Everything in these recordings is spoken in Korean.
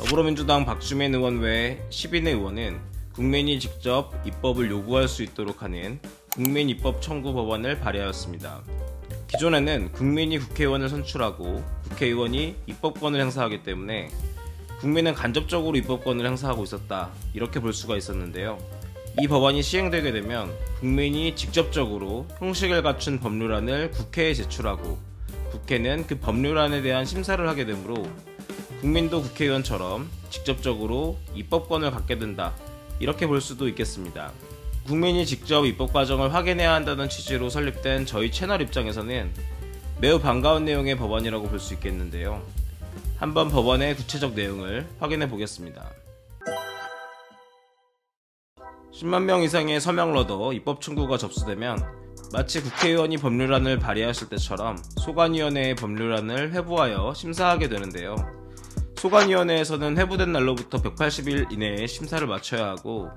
더불어민주당 박주민 의원 외 10인의 의원은 국민이 직접 입법을 요구할 수 있도록 하는 국민입법 청구 법안을 발의하였습니다. 기존에는 국민이 국회의원을 선출하고 국회의원이 입법권을 행사하기 때문에 국민은 간접적으로 입법권을 행사하고 있었다, 이렇게 볼 수가 있었는데요. 이 법안이 시행되게 되면 국민이 직접적으로 형식을 갖춘 법률안을 국회에 제출하고 국회는 그 법률안에 대한 심사를 하게 되므로 국민도 국회의원처럼 직접적으로 입법권을 갖게 된다, 이렇게 볼 수도 있겠습니다. 국민이 직접 입법 과정을 확인해야 한다는 취지로 설립된 저희 채널 입장에서는 매우 반가운 내용의 법안이라고 볼 수 있겠는데요. 한번 법안의 구체적 내용을 확인해 보겠습니다. 10만 명 이상의 서명을 얻어 입법 청구가 접수되면 마치 국회의원이 법률안을 발의하실 때처럼 소관위원회의 법률안을 회부하여 심사하게 되는데요. 소관위원회에서는 회부된 날로부터 180일 이내에 심사를 마쳐야 하고,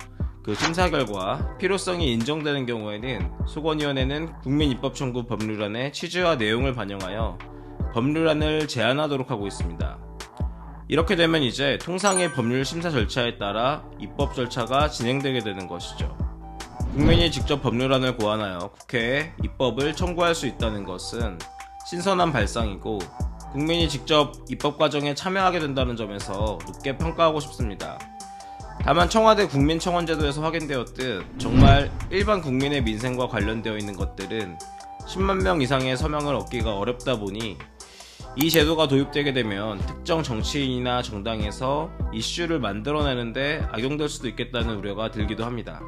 그 심사 결과 필요성이 인정되는 경우에는 소관위원회는 국민입법청구 법률안의 취지와 내용을 반영하여 법률안을 제안하도록 하고 있습니다. 이렇게 되면 이제 통상의 법률 심사 절차에 따라 입법 절차가 진행되게 되는 것이죠. 국민이 직접 법률안을 고안하여 국회에 입법을 청구할 수 있다는 것은 신선한 발상이고, 국민이 직접 입법 과정에 참여하게 된다는 점에서 높게 평가하고 싶습니다. 다만 청와대 국민청원제도에서 확인되었듯 정말 일반 국민의 민생과 관련되어 있는 것들은 10만 명 이상의 서명을 얻기가 어렵다 보니 이 제도가 도입되게 되면 특정 정치인이나 정당에서 이슈를 만들어내는데 악용될 수도 있겠다는 우려가 들기도 합니다.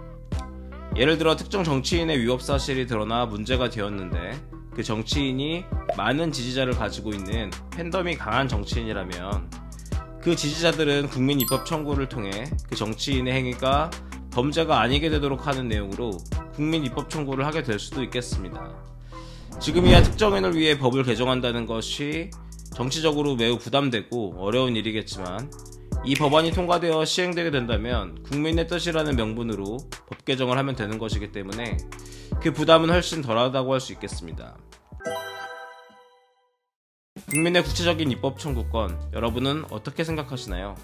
예를 들어 특정 정치인의 위법 사실이 드러나 문제가 되었는데 그 정치인이 많은 지지자를 가지고 있는 팬덤이 강한 정치인이라면 그 지지자들은 국민 입법 청구를 통해 그 정치인의 행위가 범죄가 아니게 되도록 하는 내용으로 국민 입법 청구를 하게 될 수도 있겠습니다. 지금이야 특정인을 위해 법을 개정한다는 것이 정치적으로 매우 부담되고 어려운 일이겠지만, 이 법안이 통과되어 시행되게 된다면 국민의 뜻이라는 명분으로 법 개정을 하면 되는 것이기 때문에 그 부담은 훨씬 덜하다고 할 수 있겠습니다. 국민의 구체적인 입법 청구권, 여러분은 어떻게 생각하시나요?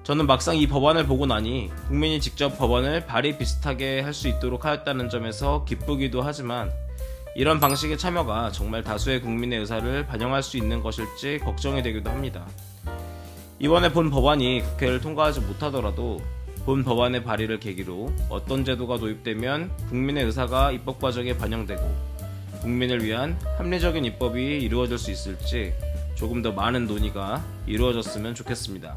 저는 막상 이 법안을 보고 나니 국민이 직접 법안을 발의 비슷하게 할 수 있도록 하였다는 점에서 기쁘기도 하지만, 이런 방식의 참여가 정말 다수의 국민의 의사를 반영할 수 있는 것일지 걱정이 되기도 합니다. 이번에 본 법안이 국회를 통과하지 못하더라도 본 법안의 발의를 계기로 어떤 제도가 도입되면 국민의 의사가 입법 과정에 반영되고 국민을 위한 합리적인 입법이 이루어질 수 있을지 조금 더 많은 논의가 이루어졌으면 좋겠습니다.